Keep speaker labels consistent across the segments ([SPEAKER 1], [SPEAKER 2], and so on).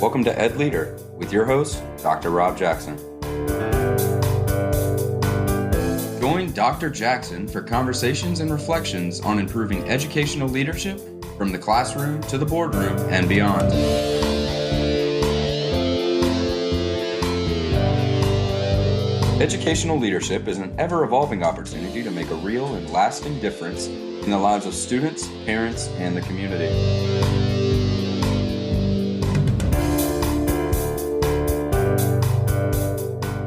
[SPEAKER 1] Welcome to EdLeader with your host, Dr. Rob Jackson. Join Dr. Jackson for conversations and reflections on improving educational leadership from the classroom to the boardroom and beyond. Educational leadership is an ever-evolving opportunity to make a real and lasting difference in the lives of students, parents, and the community.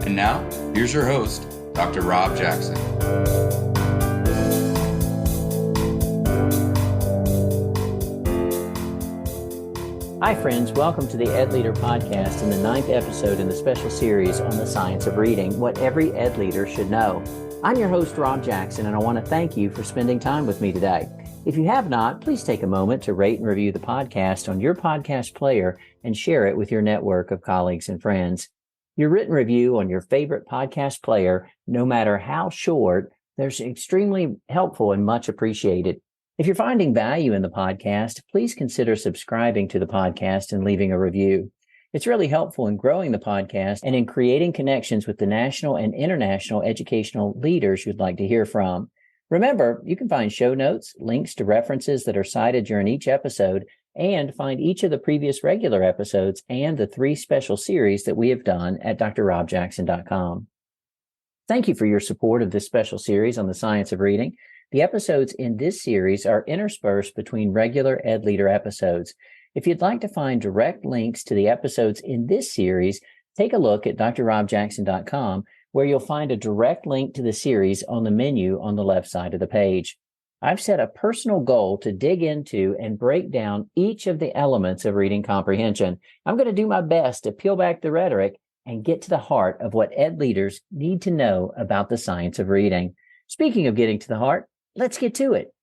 [SPEAKER 1] And now, here's your host, Dr. Rob Jackson.
[SPEAKER 2] Hi friends, welcome to the EdLeader podcast and the 9th episode in the special series on the science of reading, what every EdLeader should know. I'm your host, Rob Jackson, and I want to thank you for spending time with me today. If you have not, please take a moment to rate and review the podcast on your podcast player and share it with your network of colleagues and friends. Your written review on your favorite podcast player, no matter how short, they're extremely helpful and much appreciated. If you're finding value in the podcast, please consider subscribing to the podcast and leaving a review. It's really helpful in growing the podcast and in creating connections with the national and international educational leaders you'd like to hear from. Remember, you can find show notes, links to references that are cited during each episode, and find each of the previous regular episodes and the 3 special series that we have done at drrobjackson.com. Thank you for your support of this special series on the science of reading. The episodes in this series are interspersed between regular EdLeader episodes. If you'd like to find direct links to the episodes in this series, take a look at drrobjackson.com, where you'll find a direct link to the series on the menu on the left side of the page. I've set a personal goal to dig into and break down each of the elements of reading comprehension. I'm going to do my best to peel back the rhetoric and get to the heart of what EdLeaders need to know about the science of reading. Speaking of getting to the heart, let's get to it.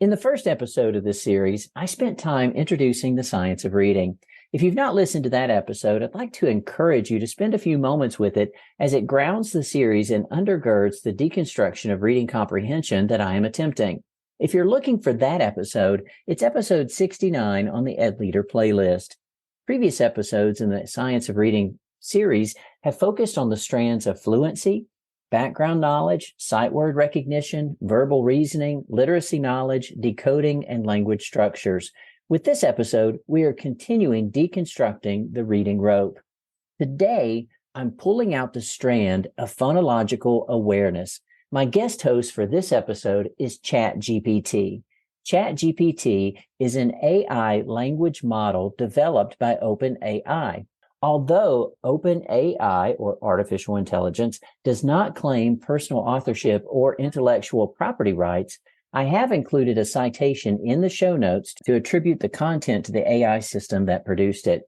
[SPEAKER 2] In the first episode of this series, I spent time introducing the science of reading. If you've not listened to that episode, I'd like to encourage you to spend a few moments with it as it grounds the series and undergirds the deconstruction of reading comprehension that I am attempting. If you're looking for that episode, it's episode 69 on the EdLeader playlist. Previous episodes in the science of reading series have focused on the strands of fluency, background knowledge, sight word recognition, verbal reasoning, literacy knowledge, decoding, and language structures. With this episode, we are continuing deconstructing the reading rope. Today, I'm pulling out the strand of phonological awareness. My guest host for this episode is ChatGPT. ChatGPT is an AI language model developed by OpenAI. Although OpenAI, or artificial intelligence, does not claim personal authorship or intellectual property rights, I have included a citation in the show notes to attribute the content to the AI system that produced it.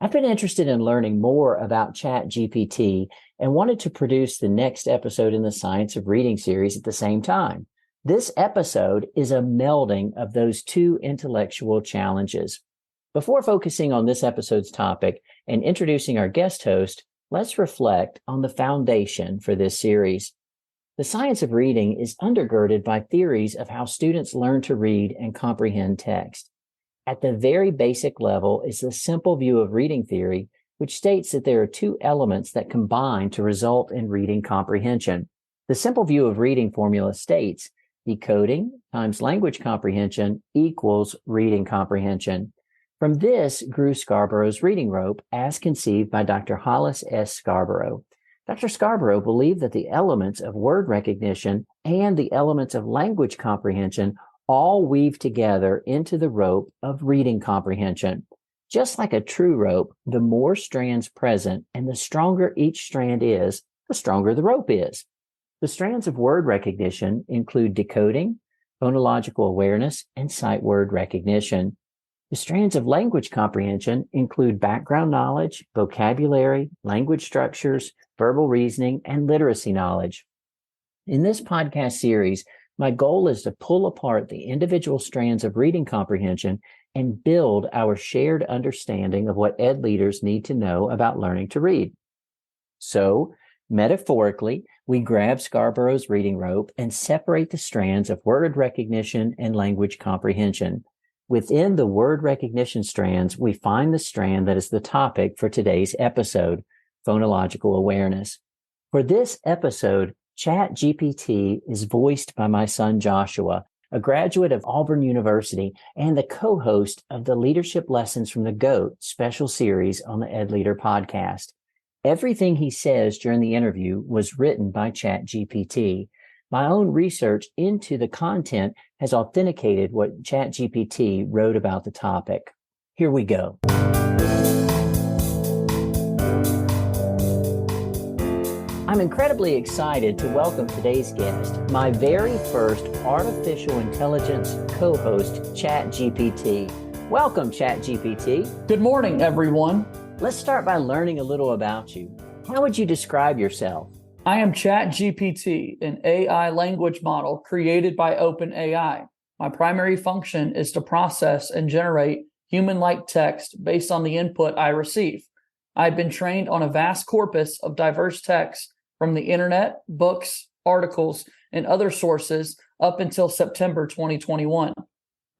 [SPEAKER 2] I've been interested in learning more about ChatGPT and wanted to produce the next episode in the Science of Reading series at the same time. This episode is a melding of those two intellectual challenges. Before focusing on this episode's topic and introducing our guest host, let's reflect on the foundation for this series. The science of reading is undergirded by theories of how students learn to read and comprehend text. At the very basic level is the simple view of reading theory, which states that there are 2 elements that combine to result in reading comprehension. The simple view of reading formula states decoding times language comprehension equals reading comprehension. From this grew Scarborough's reading rope as conceived by Dr. Hollis S. Scarborough. Dr. Scarborough believed that the elements of word recognition and the elements of language comprehension all weave together into the rope of reading comprehension. Just like a true rope, the more strands present and the stronger each strand is, the stronger the rope is. The strands of word recognition include decoding, phonological awareness, and sight word recognition. The strands of language comprehension include background knowledge, vocabulary, language structures, verbal reasoning, and literacy knowledge. In this podcast series, my goal is to pull apart the individual strands of reading comprehension and build our shared understanding of what EdLeaders need to know about learning to read. So, metaphorically, we grab Scarborough's reading rope and separate the strands of word recognition and language comprehension. Within the word recognition strands, we find the strand that is the topic for today's episode, phonological awareness. For this episode, ChatGPT is voiced by my son Joshua, a graduate of Auburn University and the co-host of the Leadership Lessons from the GOAT special series on the EdLeader podcast. Everything he says during the interview was written by ChatGPT. My own research into the content has authenticated what ChatGPT wrote about the topic. Here we go. I'm incredibly excited to welcome today's guest, my very first artificial intelligence co-host, ChatGPT. Welcome, ChatGPT.
[SPEAKER 3] Good morning, everyone.
[SPEAKER 2] Let's start by learning a little about you. How would you describe yourself?
[SPEAKER 3] I am ChatGPT, an AI language model created by OpenAI. My primary function is to process and generate human-like text based on the input I receive. I've been trained on a vast corpus of diverse text from the internet, books, articles, and other sources up until September 2021.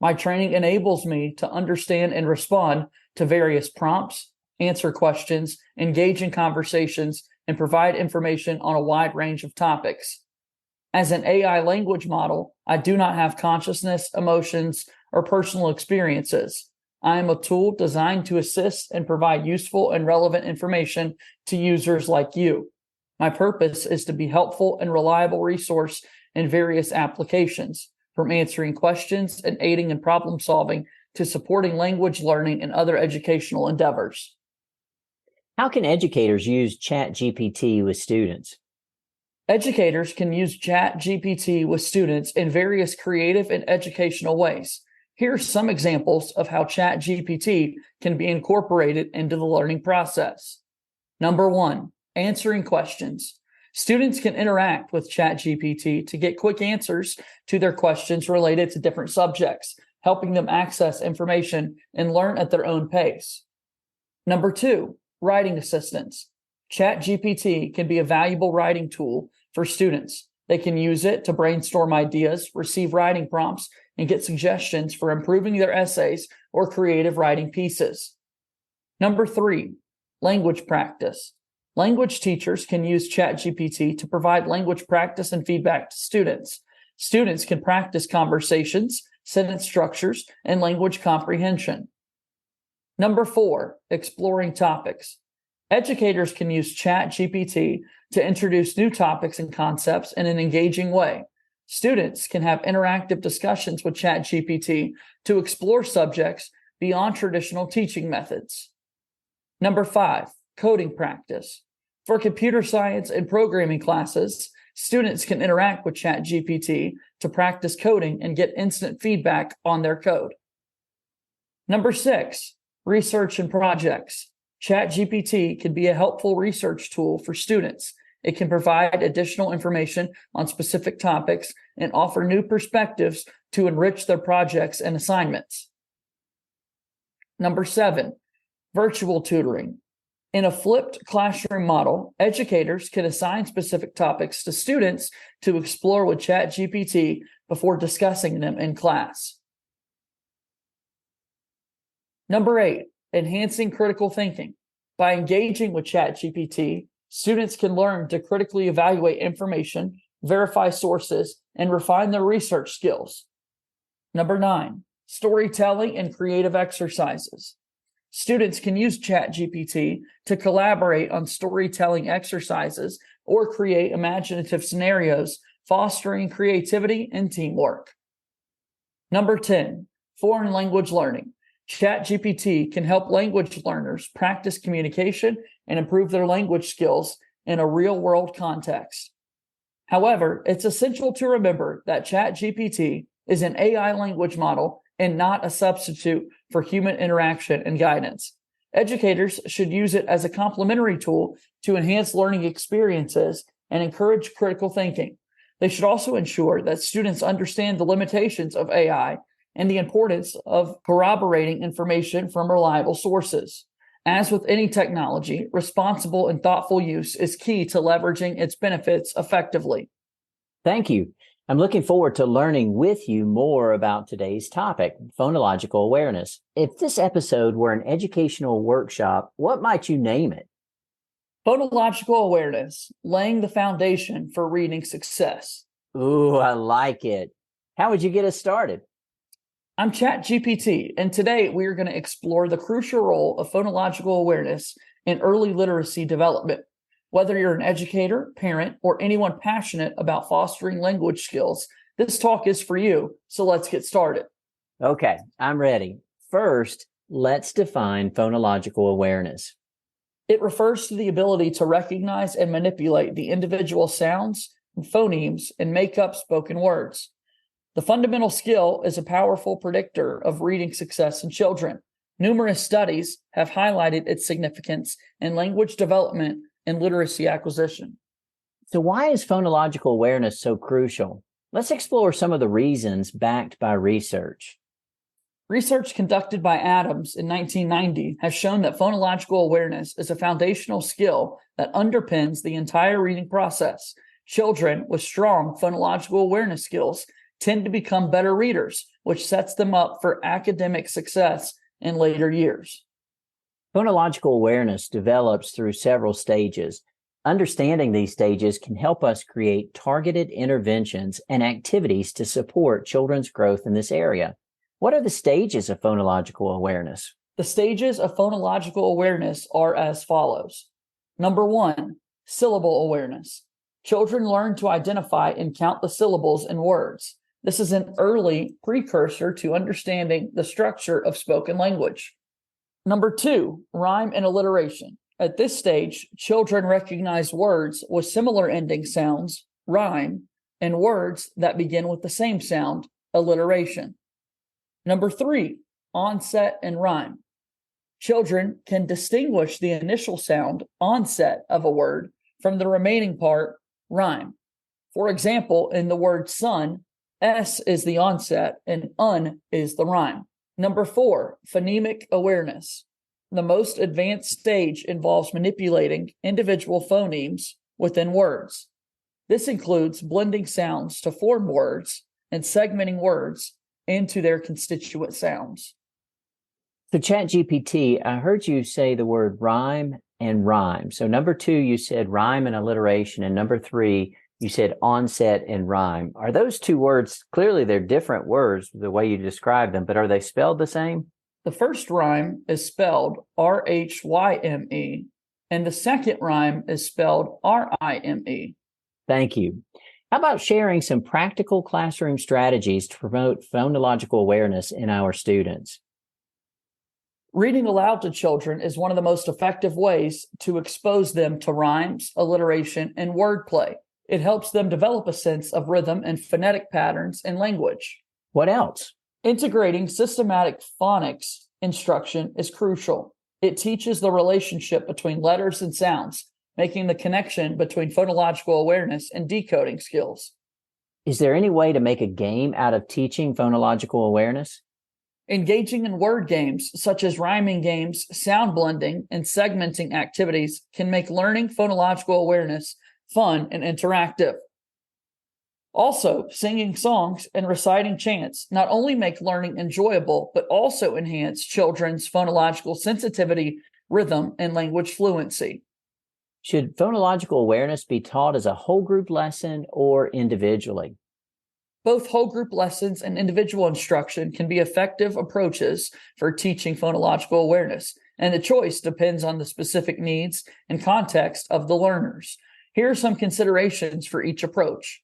[SPEAKER 3] My training enables me to understand and respond to various prompts, answer questions, engage in conversations, and provide information on a wide range of topics. As an AI language model, I do not have consciousness, emotions, or personal experiences. I am a tool designed to assist and provide useful and relevant information to users like you. My purpose is to be a helpful and reliable resource in various applications, from answering questions and aiding in problem solving to supporting language learning and other educational endeavors.
[SPEAKER 2] How can educators use ChatGPT with students?
[SPEAKER 3] Educators can use ChatGPT with students in various creative and educational ways. Here are some examples of how ChatGPT can be incorporated into the learning process. Number 1, answering questions. Students can interact with ChatGPT to get quick answers to their questions related to different subjects, helping them access information and learn at their own pace. Number 2, writing assistance. ChatGPT can be a valuable writing tool for students. They can use it to brainstorm ideas, receive writing prompts, and get suggestions for improving their essays or creative writing pieces. Number 3, language practice. Language teachers can use ChatGPT to provide language practice and feedback to students. Students can practice conversations, sentence structures, and language comprehension. Number 4, exploring topics. Educators can use ChatGPT to introduce new topics and concepts in an engaging way. Students can have interactive discussions with ChatGPT to explore subjects beyond traditional teaching methods. Number 5, coding practice. For computer science and programming classes, students can interact with ChatGPT to practice coding and get instant feedback on their code. Number 6, research and projects. ChatGPT can be a helpful research tool for students. It can provide additional information on specific topics and offer new perspectives to enrich their projects and assignments. Number 7, virtual tutoring. In a flipped classroom model, educators can assign specific topics to students to explore with ChatGPT before discussing them in class. Number 8, enhancing critical thinking. By engaging with ChatGPT, students can learn to critically evaluate information, verify sources, and refine their research skills. Number 9, storytelling and creative exercises. Students can use ChatGPT to collaborate on storytelling exercises or create imaginative scenarios, fostering creativity and teamwork. Number 10, foreign language learning. ChatGPT can help language learners practice communication and improve their language skills in a real-world context. However, it's essential to remember that ChatGPT is an AI language model and not a substitute for human interaction and guidance. Educators should use it as a complementary tool to enhance learning experiences and encourage critical thinking. They should also ensure that students understand the limitations of AI and the importance of corroborating information from reliable sources. As with any technology, responsible and thoughtful use is key to leveraging its benefits effectively.
[SPEAKER 2] Thank you. I'm looking forward to learning with you more about today's topic, phonological awareness. If this episode were an educational workshop, what might you name it?
[SPEAKER 3] Phonological awareness, laying the foundation for reading success.
[SPEAKER 2] Ooh, I like it. How would you get us started?
[SPEAKER 3] I'm ChatGPT, and today we are going to explore the crucial role of phonological awareness in early literacy development. Whether you're an educator, parent, or anyone passionate about fostering language skills, this talk is for you. So let's get started.
[SPEAKER 2] Okay, I'm ready. First, let's define phonological awareness.
[SPEAKER 3] It refers to the ability to recognize and manipulate the individual sounds and phonemes and make up spoken words. The fundamental skill is a powerful predictor of reading success in children. Numerous studies have highlighted its significance in language development and literacy acquisition.
[SPEAKER 2] So why is phonological awareness so crucial? Let's explore some of the reasons backed by research.
[SPEAKER 3] Research conducted by Adams in 1990 has shown that phonological awareness is a foundational skill that underpins the entire reading process. Children with strong phonological awareness skills tend to become better readers, which sets them up for academic success in later years.
[SPEAKER 2] Phonological awareness develops through several stages. Understanding these stages can help us create targeted interventions and activities to support children's growth in this area. What are the stages of phonological awareness?
[SPEAKER 3] The stages of phonological awareness are as follows. Number 1, syllable awareness. Children learn to identify and count the syllables in words. This is an early precursor to understanding the structure of spoken language. Number 2, rhyme and alliteration. At this stage, children recognize words with similar ending sounds, rhyme, and words that begin with the same sound, alliteration. Number 3, onset and rhyme. Children can distinguish the initial sound, onset, of a word from the remaining part, rhyme. For example, in the word sun, S is the onset and un is the rhyme. Number 4, phonemic awareness. The most advanced stage involves manipulating individual phonemes within words. This includes blending sounds to form words and segmenting words into their constituent sounds.
[SPEAKER 2] So ChatGPT, I heard you say the word rhyme and rhyme. So number 2, you said rhyme and alliteration, and number 3, you said onset and rhyme. Are those two words, clearly they're different words the way you describe them, but are they spelled the same?
[SPEAKER 3] The first rhyme is spelled R-H-Y-M-E, and the second rhyme is spelled R-I-M-E.
[SPEAKER 2] Thank you. How about sharing some practical classroom strategies to promote phonological awareness in our students?
[SPEAKER 3] Reading aloud to children is one of the most effective ways to expose them to rhymes, alliteration, and wordplay. It helps them develop a sense of rhythm and phonetic patterns in language.
[SPEAKER 2] What else?
[SPEAKER 3] Integrating systematic phonics instruction is crucial. It teaches the relationship between letters and sounds, making the connection between phonological awareness and decoding skills.
[SPEAKER 2] Is there any way to make a game out of teaching phonological awareness?
[SPEAKER 3] Engaging in word games, such as rhyming games, sound blending, and segmenting activities, can make learning phonological awareness fun and interactive. Also, singing songs and reciting chants not only make learning enjoyable, but also enhance children's phonological sensitivity, rhythm, and language fluency.
[SPEAKER 2] Should phonological awareness be taught as a whole group lesson or individually?
[SPEAKER 3] Both whole group lessons and individual instruction can be effective approaches for teaching phonological awareness, and the choice depends on the specific needs and context of the learners. Here are some considerations for each approach.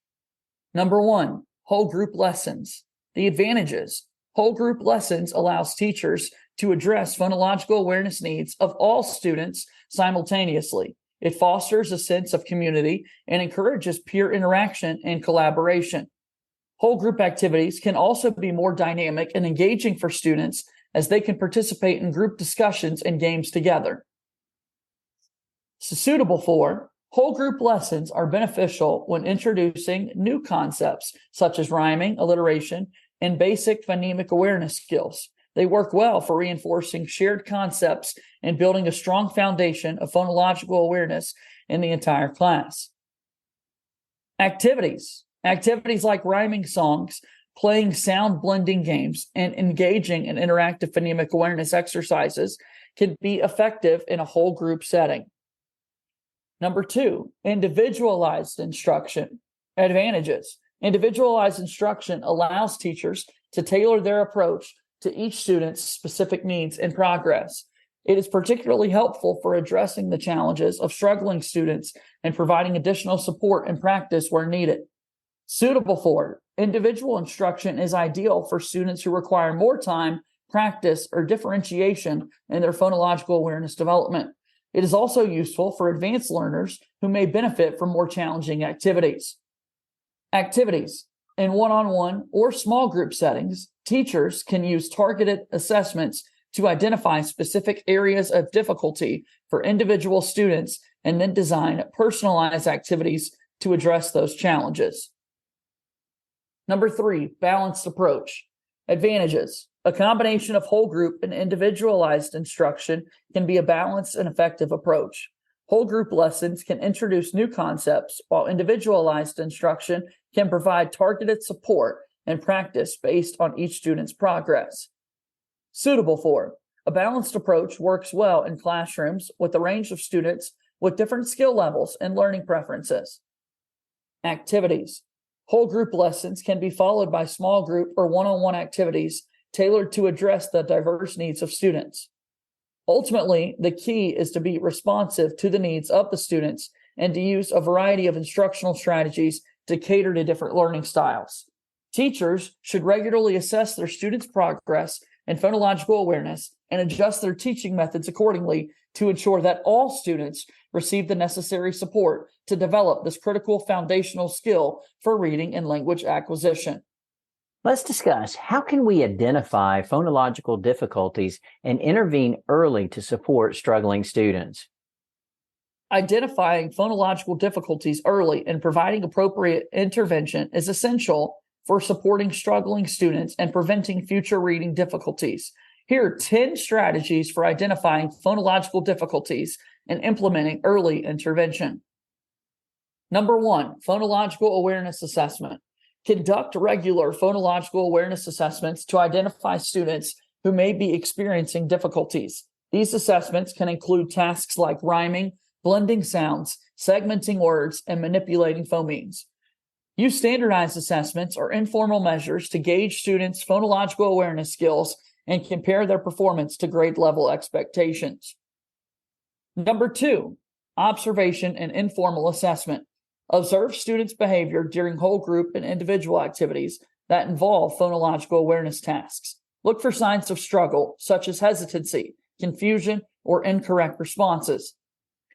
[SPEAKER 3] Number 1, whole group lessons. The advantages. Whole group lessons allows teachers to address phonological awareness needs of all students simultaneously. It fosters a sense of community and encourages peer interaction and collaboration. Whole group activities can also be more dynamic and engaging for students as they can participate in group discussions and games together. So suitable for whole group lessons are beneficial when introducing new concepts such as rhyming, alliteration, and basic phonemic awareness skills. They work well for reinforcing shared concepts and building a strong foundation of phonological awareness in the entire class. Activities. Activities like rhyming songs, playing sound blending games, and engaging in interactive phonemic awareness exercises can be effective in a whole group setting. Number 2, individualized instruction. Advantages. Individualized instruction allows teachers to tailor their approach to each student's specific needs and progress. It is particularly helpful for addressing the challenges of struggling students and providing additional support and practice where needed. Suitable for. Individual instruction is ideal for students who require more time, practice, or differentiation in their phonological awareness development. It is also useful for advanced learners who may benefit from more challenging activities. Activities. In one-on-one or small group settings, teachers can use targeted assessments to identify specific areas of difficulty for individual students and then design personalized activities to address those challenges. Number 3, balanced approach. Advantages. A combination of whole group and individualized instruction can be a balanced and effective approach. Whole group lessons can introduce new concepts, while individualized instruction can provide targeted support and practice based on each student's progress. Suitable for. A balanced approach works well in classrooms with a range of students with different skill levels and learning preferences. Activities. Whole group lessons can be followed by small group or one-on-one activities tailored to address the diverse needs of students. Ultimately, the key is to be responsive to the needs of the students and to use a variety of instructional strategies to cater to different learning styles. Teachers should regularly assess their students' progress and phonological awareness and adjust their teaching methods accordingly to ensure that all students receive the necessary support to develop this critical foundational skill for reading and language acquisition.
[SPEAKER 2] Let's discuss how can we identify phonological difficulties and intervene early to support struggling students.
[SPEAKER 3] Identifying phonological difficulties early and providing appropriate intervention is essential for supporting struggling students and preventing future reading difficulties. Here are 10 strategies for identifying phonological difficulties and implementing early intervention. Number 1, phonological awareness assessment. Conduct regular phonological awareness assessments to identify students who may be experiencing difficulties. These assessments can include tasks like rhyming, blending sounds, segmenting words, and manipulating phonemes. Use standardized assessments or informal measures to gauge students' phonological awareness skills and compare their performance to grade level expectations. Number 2, observation and informal assessment. Observe students' behavior during whole group and individual activities that involve phonological awareness tasks. Look for signs of struggle, such as hesitancy, confusion, or incorrect responses.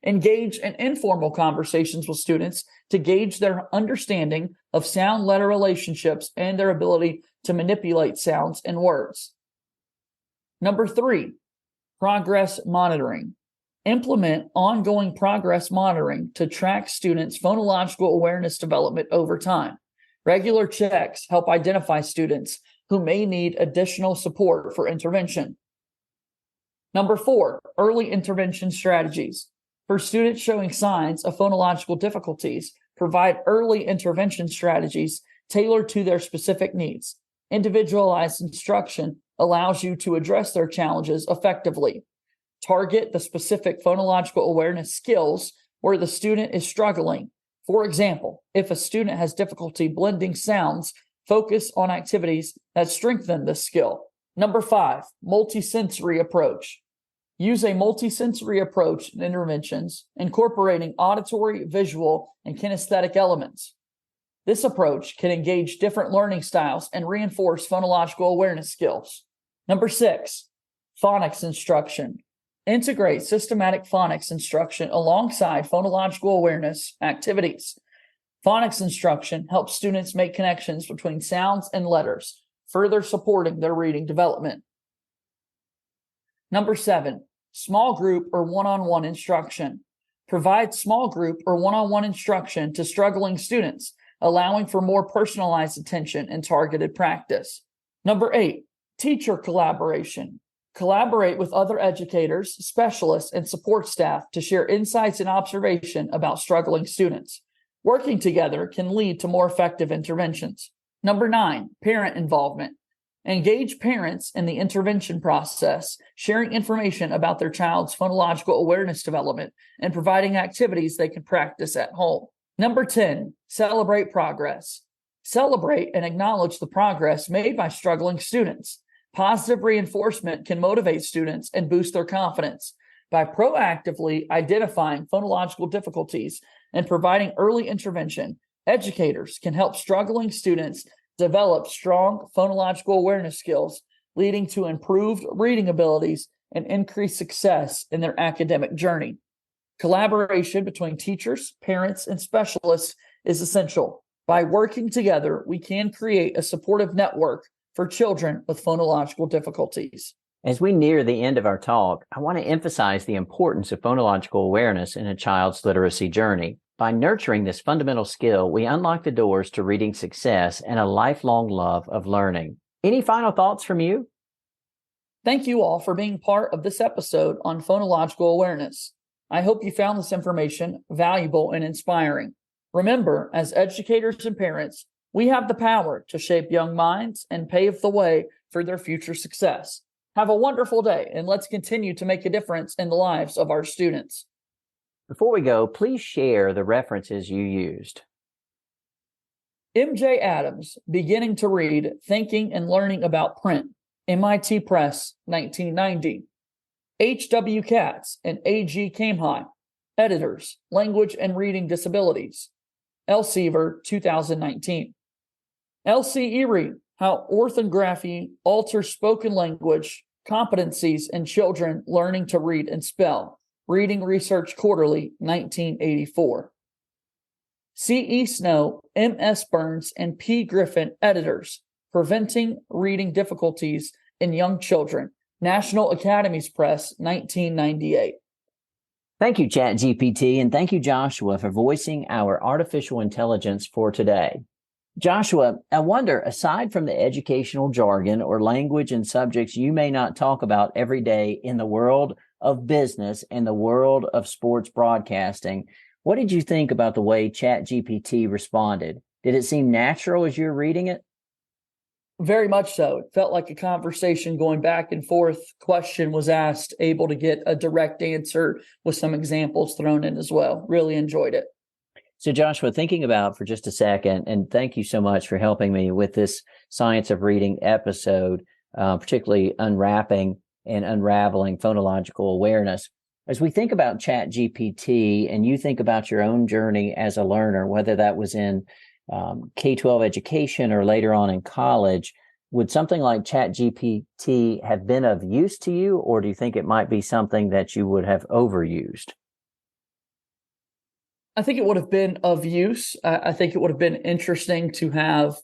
[SPEAKER 3] Engage in informal conversations with students to gauge their understanding of sound-letter relationships and their ability to manipulate sounds and words. Number 3, progress monitoring. Implement ongoing progress monitoring to track students' phonological awareness development over time. Regular checks help identify students who may need additional support for intervention. Number 4, early intervention strategies. For students showing signs of phonological difficulties, provide early intervention strategies tailored to their specific needs. Individualized instruction allows you to address their challenges effectively. Target the specific phonological awareness skills where the student is struggling. For example, if a student has difficulty blending sounds, focus on activities that strengthen this skill. Number 5, multisensory approach. Use a multisensory approach in interventions, incorporating auditory, visual, and kinesthetic elements. This approach can engage different learning styles and reinforce phonological awareness skills. Number 6, phonics instruction. Integrate systematic phonics instruction alongside phonological awareness activities. Phonics instruction helps students make connections between sounds and letters, further supporting their reading development. Number 7, small group or one-on-one instruction. Provide small group or one-on-one instruction to struggling students, allowing for more personalized attention and targeted practice. Number 8, teacher collaboration. Collaborate with other educators, specialists, and support staff to share insights and observation about struggling students. Working together can lead to more effective interventions. Number 9, parent involvement. Engage parents in the intervention process, sharing information about their child's phonological awareness development and providing activities they can practice at home. Number 10, celebrate progress. Celebrate and acknowledge the progress made by struggling students. Positive reinforcement can motivate students and boost their confidence. By proactively identifying phonological difficulties and providing early intervention, educators can help struggling students develop strong phonological awareness skills, leading to improved reading abilities and increased success in their academic journey. Collaboration between teachers, parents, and specialists is essential. By working together, we can create a supportive network for children with phonological difficulties.
[SPEAKER 2] As we near the end of our talk, I want to emphasize the importance of phonological awareness in a child's literacy journey. By nurturing this fundamental skill, we unlock the doors to reading success and a lifelong love of learning. Any final thoughts from you?
[SPEAKER 3] Thank you all for being part of this episode on phonological awareness. I hope you found this information valuable and inspiring. Remember, as educators and parents, we have the power to shape young minds and pave the way for their future success. Have a wonderful day, and let's continue to make a difference in the lives of our students.
[SPEAKER 2] Before we go, please share the references you used.
[SPEAKER 3] M.J. Adams, Beginning to Read, Thinking and Learning About Print, MIT Press, 1990. H.W. Katz and A.G. Kamhi, Editors, Language and Reading Disabilities, Elsevier, 2019. L.C. Erie, How Orthography Alters Spoken Language, Competencies in Children Learning to Read and Spell, Reading Research Quarterly, 1984. C.E. Snow, M.S. Burns, and P. Griffin, Editors, Preventing Reading Difficulties in Young Children, National Academies Press, 1998.
[SPEAKER 2] Thank you, ChatGPT, and thank you, Joshua, for voicing our artificial intelligence for today. Joshua, I wonder, aside from the educational jargon or language and subjects you may not talk about every day in the world of business and the world of sports broadcasting, what did you think about the way ChatGPT responded? Did it seem natural as you were reading it?
[SPEAKER 3] Very much so. It felt like a conversation going back and forth. Question was asked, able to get a direct answer with some examples thrown in as well. Really enjoyed it.
[SPEAKER 2] So Joshua, thinking about for just a second, and thank you so much for helping me with this Science of Reading episode, particularly unwrapping and unraveling phonological awareness. As we think about ChatGPT and you think about your own journey as a learner, whether that was in K-12 education or later on in college, would something like ChatGPT have been of use to you, or do you think it might be something that you would have overused?
[SPEAKER 3] I think it would have been of use. I think it would have been interesting to have,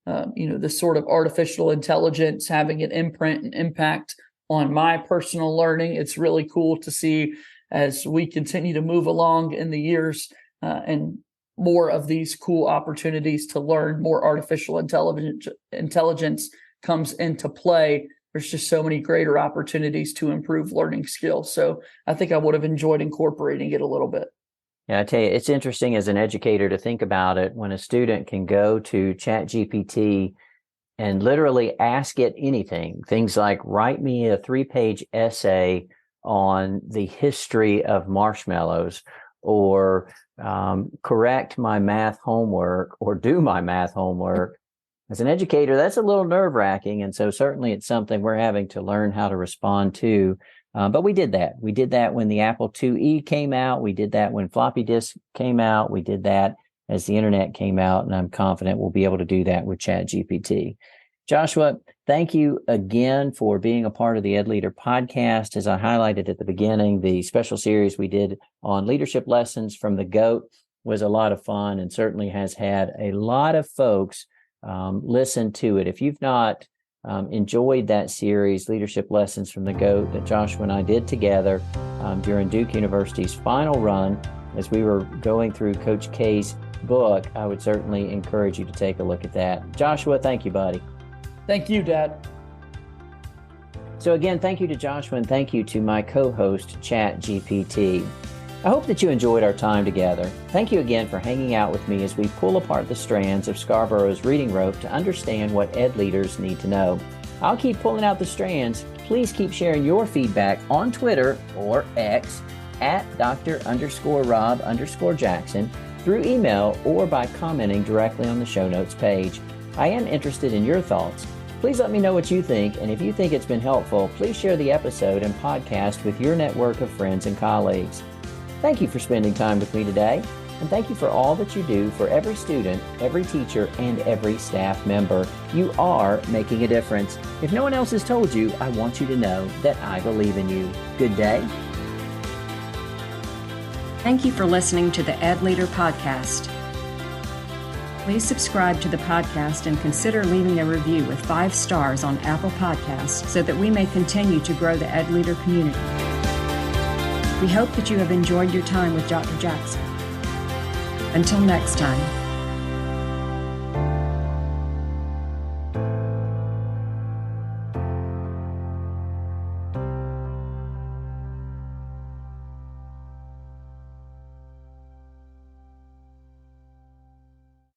[SPEAKER 3] this sort of artificial intelligence having an imprint and impact on my personal learning. It's really cool to see as we continue to move along in the years and more of these cool opportunities to learn, more artificial intelligence comes into play. There's just so many greater opportunities to improve learning skills. So I think I would have enjoyed incorporating it a little bit.
[SPEAKER 2] Yeah, I tell you, it's interesting as an educator to think about it when a student can go to ChatGPT and literally ask it anything. Things like, write me a 3-page essay on the history of marshmallows, or correct my math homework, or do my math homework. As an educator, that's a little nerve-wracking. And so certainly it's something we're having to learn how to respond to. But we did that. We did that when the Apple IIe came out. We did that when floppy disks came out. We did that as the internet came out. And I'm confident we'll be able to do that with ChatGPT. Joshua, thank you again for being a part of the EdLeader podcast. As I highlighted at the beginning, the special series we did on leadership lessons from the GOAT was a lot of fun and certainly has had a lot of folks listen to it. If you've not enjoyed that series, Leadership Lessons from the GOAT, that Joshua and I did together during Duke University's final run, as we were going through Coach K's book, I would certainly encourage you to take a look at that. Joshua, thank you, buddy.
[SPEAKER 3] Thank you, Dad.
[SPEAKER 2] So again, thank you to Joshua and thank you to my co-host, ChatGPT. I hope that you enjoyed our time together. Thank you again for hanging out with me as we pull apart the strands of Scarborough's reading rope to understand what ed leaders need to know. I'll keep pulling out the strands. Please keep sharing your feedback on Twitter or X at Dr._Rob_Jackson through email or by commenting directly on the show notes page. I am interested in your thoughts. Please let me know what you think, and if you think it's been helpful, please share the episode and podcast with your network of friends and colleagues. Thank you for spending time with me today, and thank you for all that you do for every student, every teacher, and every staff member. You are making a difference. If no one else has told you, I want you to know that I believe in you. Good day.
[SPEAKER 4] Thank you for listening to the EdLeader podcast. Please subscribe to the podcast and consider leaving a review with 5 stars on Apple Podcasts so that we may continue to grow the EdLeader community. We hope that you have enjoyed your time with Dr. Jackson. Until next time.